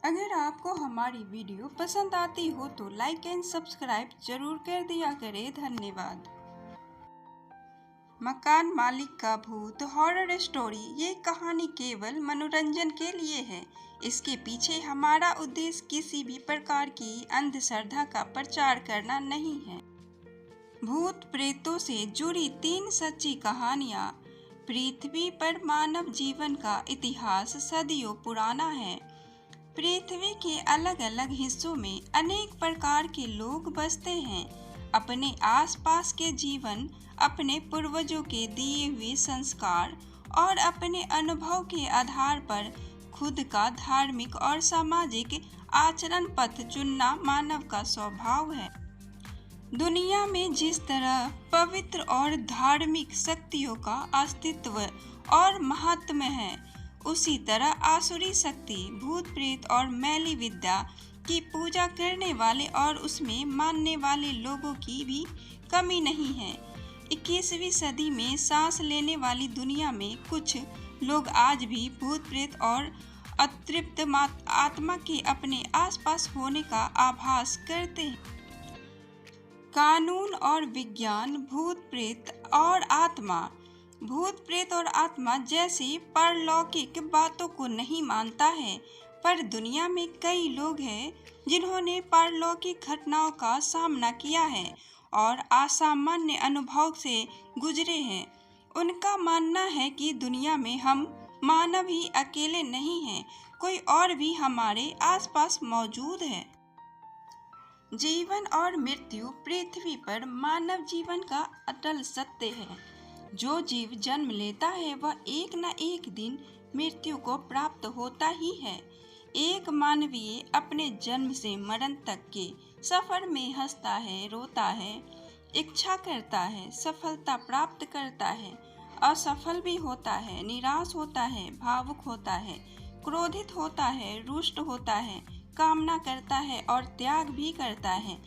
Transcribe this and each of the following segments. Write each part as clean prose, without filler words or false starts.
अगर आपको हमारी वीडियो पसंद आती हो तो लाइक एंड सब्सक्राइब जरूर कर दिया करें। धन्यवाद। मकान मालिक का भूत हॉरर स्टोरी। ये कहानी केवल मनोरंजन के लिए है। इसके पीछे हमारा उद्देश्य किसी भी प्रकार की अंधश्रद्धा का प्रचार करना नहीं है। भूत प्रेतों से जुड़ी 3 सच्ची कहानियाँ। पृथ्वी पर मानव जीवन का इतिहास सदियों पुराना है। पृथ्वी के अलग अलग हिस्सों में अनेक प्रकार के लोग बसते हैं। अपने आसपास के जीवन, अपने पूर्वजों के दिए हुए संस्कार और अपने अनुभव के आधार पर खुद का धार्मिक और सामाजिक आचरण पथ चुनना मानव का स्वभाव है। दुनिया में जिस तरह पवित्र और धार्मिक शक्तियों का अस्तित्व और महत्व है, उसी तरह आसुरी शक्ति, भूत प्रेत और मैली विद्या की पूजा करने वाले और उसमें मानने वाले लोगों की भी कमी नहीं है। 21वीं सदी में सांस लेने वाली दुनिया में कुछ लोग आज भी भूत प्रेत और अतृप्त आत्मा के अपने आसपास होने का आभास करते हैं। कानून और विज्ञान, भूत प्रेत और आत्मा। भूत प्रेत और आत्मा जैसी पारलौकिक बातों को नहीं मानता है, पर दुनिया में कई लोग हैं जिन्होंने पारलौकिक घटनाओं का सामना किया है और असामान्य अनुभव से गुजरे हैं। उनका मानना है कि दुनिया में हम मानव ही अकेले नहीं हैं, कोई और भी हमारे आसपास मौजूद है। जीवन और मृत्यु पृथ्वी पर मानव जीवन का अटल सत्य है। जो जीव जन्म लेता है वह एक न एक दिन मृत्यु को प्राप्त होता ही है। एक मानवीय अपने जन्म से मरण तक के सफर में हंसता है, रोता है, इच्छा करता है, सफलता प्राप्त करता है, असफल भी होता है, निराश होता है, भावुक होता है, क्रोधित होता है, रुष्ट होता है, कामना करता है और त्याग भी करता है।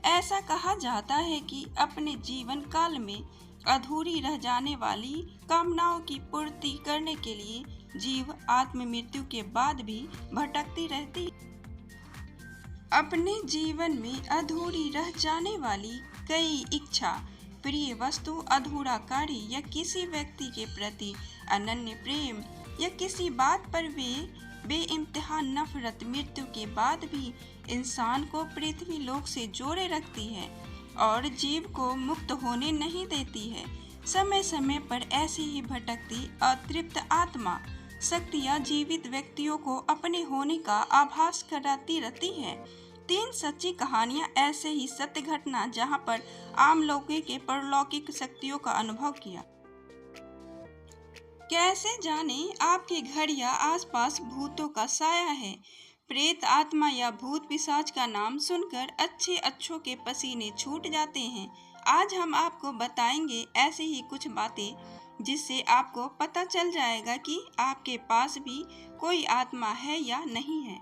ऐसा कहा जाता है कि अपने जीवन काल में अधूरी रह जाने वाली कामनाओं की पूर्ति करने के लिए जीव आत्म मृत्यु के बाद भी भटकती रहती है। अपने जीवन में अधूरी रह जाने वाली कई इच्छा, प्रिय वस्तु, अधूरा कार्य या किसी व्यक्ति के प्रति अनन्य प्रेम या किसी बात पर बेइंतहा नफरत मृत्यु के बाद भी इंसान को पृथ्वी लोक से जोड़े रखती है और जीव को मुक्त होने नहीं देती है। समय समय पर ऐसी ही भटकती अतृप्त आत्मा शक्तियाँ जीवित व्यक्तियों को अपने होने का आभास कराती रहती है। 3 सच्ची कहानियाँ ऐसे ही सत्य घटना जहाँ पर आम लोगों के परलौकिक शक्तियों का अनुभव किया। कैसे जाने आपके घर या आसपास भूतों का साया है। प्रेत आत्मा या भूत पिशाच का नाम सुनकर अच्छों के पसीने छूट जाते हैं। आज हम आपको बताएंगे ऐसी ही कुछ बातें जिससे आपको पता चल जाएगा कि आपके पास भी कोई आत्मा है या नहीं है।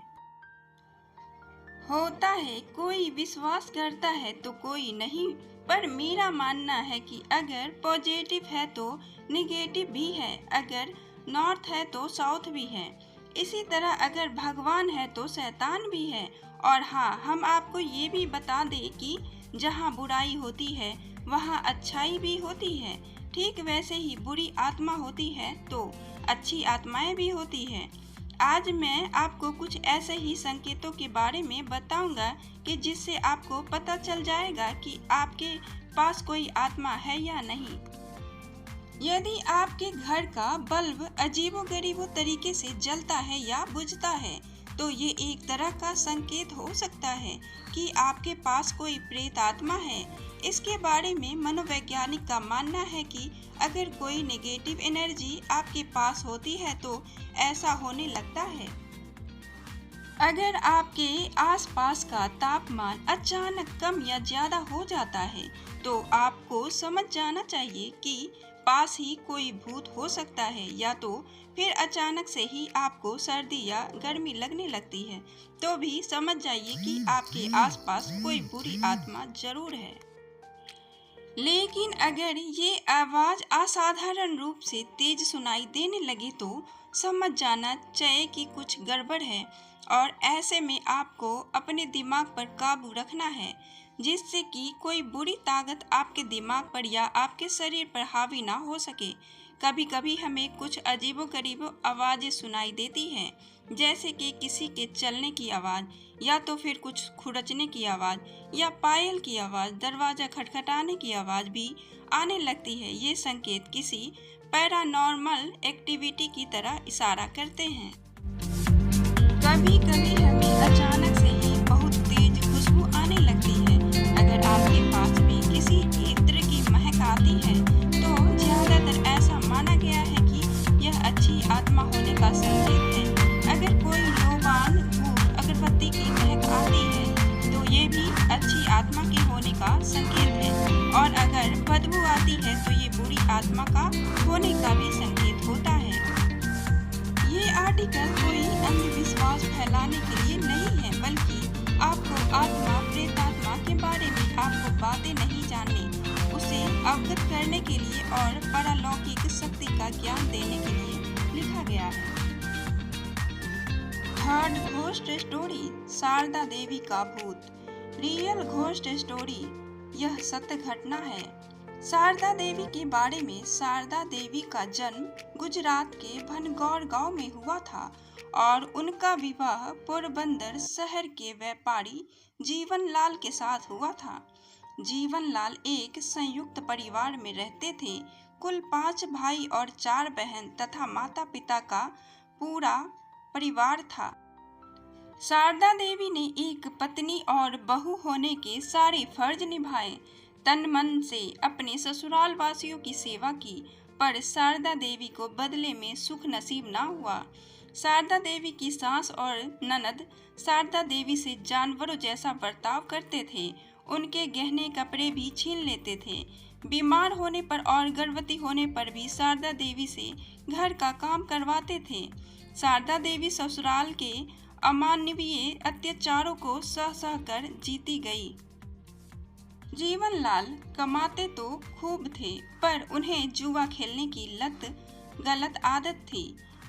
होता है, कोई विश्वास करता है तो कोई नहीं, पर मेरा मानना है कि अगर पॉजिटिव है तो निगेटिव भी है, अगर नॉर्थ है तो साउथ भी है, इसी तरह अगर भगवान है तो शैतान भी है। और हाँ, हम आपको ये भी बता दें कि जहाँ बुराई होती है वहाँ अच्छाई भी होती है। ठीक वैसे ही बुरी आत्मा होती है तो अच्छी आत्माएं भी होती हैं। आज मैं आपको कुछ ऐसे ही संकेतों के बारे में बताऊंगा कि जिससे आपको पता चल जाएगा कि आपके पास कोई आत्मा है या नहीं। यदि आपके घर का बल्ब अजीबोगरीबो तरीके से जलता है या बुझता है तो ये एक तरह का संकेत हो सकता है कि आपके पास कोई प्रेत आत्मा है। इसके बारे में मनोवैज्ञानिक का मानना है कि अगर कोई नेगेटिव एनर्जी आपके पास होती है तो ऐसा होने लगता है। अगर आपके आसपास का तापमान अचानक कम या ज्यादा हो जाता है तो आपको समझ जाना चाहिए कि पास ही कोई भूत हो सकता है, या तो फिर अचानक से ही आपको सर्दी या गर्मी लगने लगती है तो भी समझ जाइए कि आपके आसपास कोई बुरी आत्मा जरूर है। लेकिन अगर ये आवाज़ असाधारण रूप से तेज सुनाई देने लगे तो समझ जाना चाहिए कि कुछ गड़बड़ है और ऐसे में आपको अपने दिमाग पर काबू रखना है, जिससे कि कोई बुरी ताकत आपके दिमाग पर या आपके शरीर पर हावी ना हो सके। कभी कभी हमें कुछ अजीबोगरीब आवाज़ें सुनाई देती हैं, जैसे कि किसी के चलने की आवाज़, या तो फिर कुछ खुरचने की आवाज़ या पायल की आवाज़, दरवाज़ा खटखटाने की आवाज़ भी आने लगती है। ये संकेत किसी पैरानॉर्मल एक्टिविटी की तरह इशारा करते हैं। कभी कभी हमें अचानक से ही बहुत तेज खुशबू आने लगती है। अगर आपके पास भी किसी इत्र की महक आती है तो ज्यादातर ऐसा माना गया है कि यह अच्छी आत्मा होने का संकेत है। अगर कोई लोबान धूप अगरबत्ती की महक आती है तो ये भी अच्छी आत्मा के होने का संकेत है, और अगर बदबू आती है तो ये बुरी आत्मा का होने का भी संकेत होता है। ये आर्टिकल कोई अंधविश्वास फैलाने के लिए नहीं है, बल्कि आपको आत्मा प्रेतात्मा के बारे में आपको बातें नहीं जानने, उसे अवगत करने के लिए और पारलौकिक शक्ति का ज्ञान देने के लिए लिखा गया है। थर्ड घोस्ट स्टोरी, शारदा देवी का भूत। रियल घोस्ट स्टोरी, यह सत्य घटना है। शारदा देवी के बारे में। शारदा देवी का जन्म गुजरात के भनगौर गांव में हुआ था और उनका विवाह पोरबंदर शहर के व्यापारी जीवनलाल के साथ हुआ था। जीवनलाल एक संयुक्त परिवार में रहते थे। कुल 5 भाई और 4 बहन तथा माता पिता का पूरा परिवार था। शारदा देवी ने एक पत्नी और बहू होने के सारे फर्ज निभाए, तन मन से अपने ससुराल वासियों की सेवा की, पर शारदा देवी को बदले में सुख नसीब ना हुआ। शारदा देवी की सास और ननद शारदा देवी से जानवरों जैसा बर्ताव करते थे। उनके गहने कपड़े भी छीन लेते थे। बीमार होने पर और गर्भवती होने पर भी शारदा देवी से घर का काम करवाते थे। शारदा देवी ससुराल के अमानवीय अत्याचारों को सह सह कर जीती गई। जीवनलाल कमाते तो खूब थे, पर उन्हें जुआ खेलने की गलत आदत थी।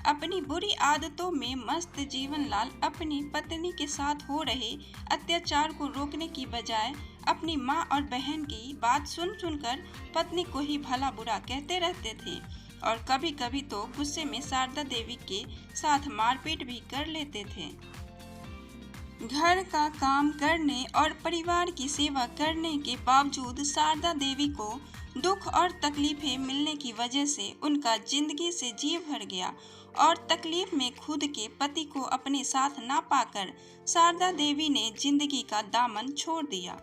अपनी बुरी आदतों में मस्त जीवनलाल अपनी पत्नी के साथ हो रहे अत्याचार को रोकने की बजाय अपनी माँ और बहन की बात सुन सुनकर पत्नी को ही भला बुरा कहते रहते थे, और कभी कभी तो गुस्से में शारदा देवी के साथ मारपीट भी कर लेते थे। घर का काम करने और परिवार की सेवा करने के बावजूद शारदा देवी को दुख और तकलीफें मिलने की वजह से उनका जिंदगी से जी भर गया, और तकलीफ में खुद के पति को अपने साथ ना पाकर शारदा देवी ने जिंदगी का दामन छोड़ दिया।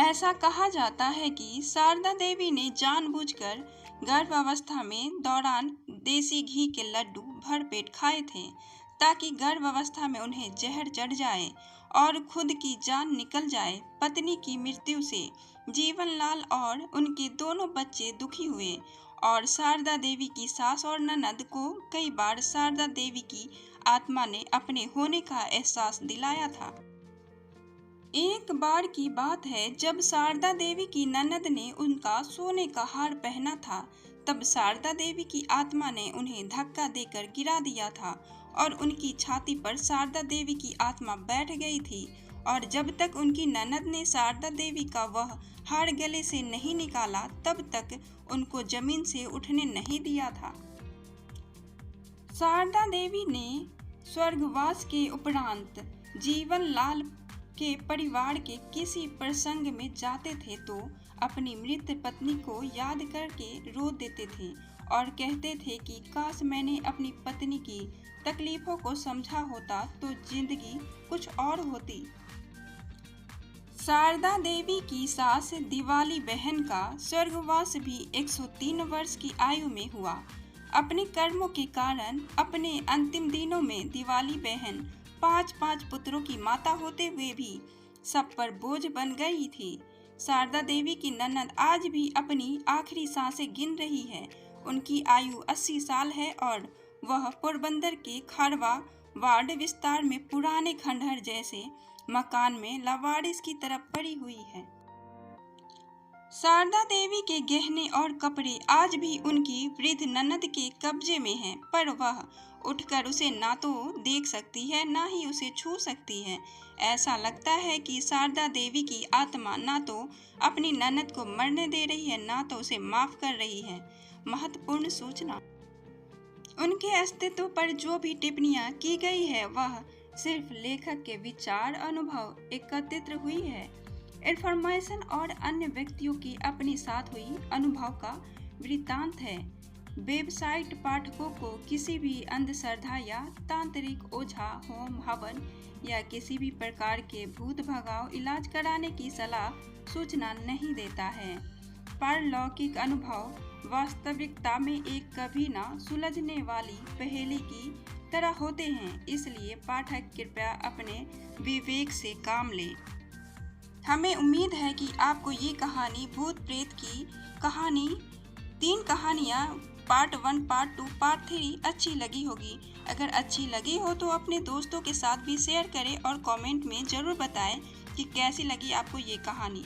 ऐसा कहा जाता है कि शारदा देवी ने जानबूझकर गर्भावस्था में दौरान देसी घी के लड्डू भरपेट खाए थे, ताकि गर्भावस्था में उन्हें जहर चढ़ जाए और खुद की जान निकल जाए। पत्नी की मृत्यु से जीवनलाल और उनके दोनों बच्चे दुखी हुए, और शारदा देवी की सास और ननद को कई बार शारदा देवी की आत्मा ने अपने होने का एहसास दिलाया था। एक बार की बात है, जब शारदा देवी की ननद ने उनका सोने का हार पहना था, तब शारदा देवी की आत्मा ने उन्हें धक्का देकर गिरा दिया था और उनकी छाती पर शारदा देवी की आत्मा बैठ गई थी, और जब तक उनकी ननद ने शारदा देवी का वह हार गले से नहीं निकाला, तब तक उनको जमीन से उठने नहीं दिया था। शारदा देवी ने स्वर्गवास के उपरांत जीवनलाल के परिवार के किसी प्रसंग में जाते थे तो अपनी मृत पत्नी को याद करके रो देते थे और कहते थे कि काश मैंने अपनी पत्नी की तकलीफों को समझा होता तो जिंदगी कुछ और होती। शारदा देवी की सास दिवाली बहन का स्वर्गवास भी 103 वर्ष की आयु में हुआ। अपने कर्मों के कारण अपने अंतिम दिनों में दिवाली बहन 5 पुत्रों की माता होते हुए भी सब पर बोझ बन गई थी। शारदा देवी की ननद आज भी अपनी आखिरी सांसें गिन रही है। उनकी आयु 80 साल है और वह पोरबंदर के खारवा वार्ड विस्तार में पुराने खंडहर जैसे मकान में लावारिस की तरह पड़ी हुई है। शारदा देवी के गहने और कपड़े आज भी उनकी वृद्ध ननद के कब्जे में हैं, पर वह उठकर उसे ना तो देख सकती है, ना ही उसे छू सकती है। ऐसा लगता है कि शारदा देवी की आत्मा ना तो अपनी ननद को मरने दे रही है, ना तो उसे माफ कर रही है। महत्वपूर्ण सूचना: उनके अस्तित्व पर जो भी टिप्पणियां की गई है वह सिर्फ लेखक के विचार अनुभव एकत्रित हुई है। इन्फॉर्मेशन और अन्य व्यक्तियों की अपनी साथ हुई अनुभव का वृत्तांत है। वेबसाइट पाठकों को किसी भी अंधश्रद्धा या तांत्रिक ओझा, होम हवन या किसी भी प्रकार के भूत भगाव इलाज कराने की सलाह सूचना नहीं देता है। पारलौकिक अनुभव वास्तविकता में एक कभी ना सुलझने वाली पहेली की तरह होते हैं, इसलिए पाठक कृपया अपने विवेक से काम लें। हमें उम्मीद है कि आपको ये कहानी भूत प्रेत की कहानी 3 कहानियाँ पार्ट 1, पार्ट 2, पार्ट 3 अच्छी लगी होगी। अगर अच्छी लगी हो तो अपने दोस्तों के साथ भी शेयर करें और कमेंट में ज़रूर बताएं कि कैसी लगी आपको ये कहानी।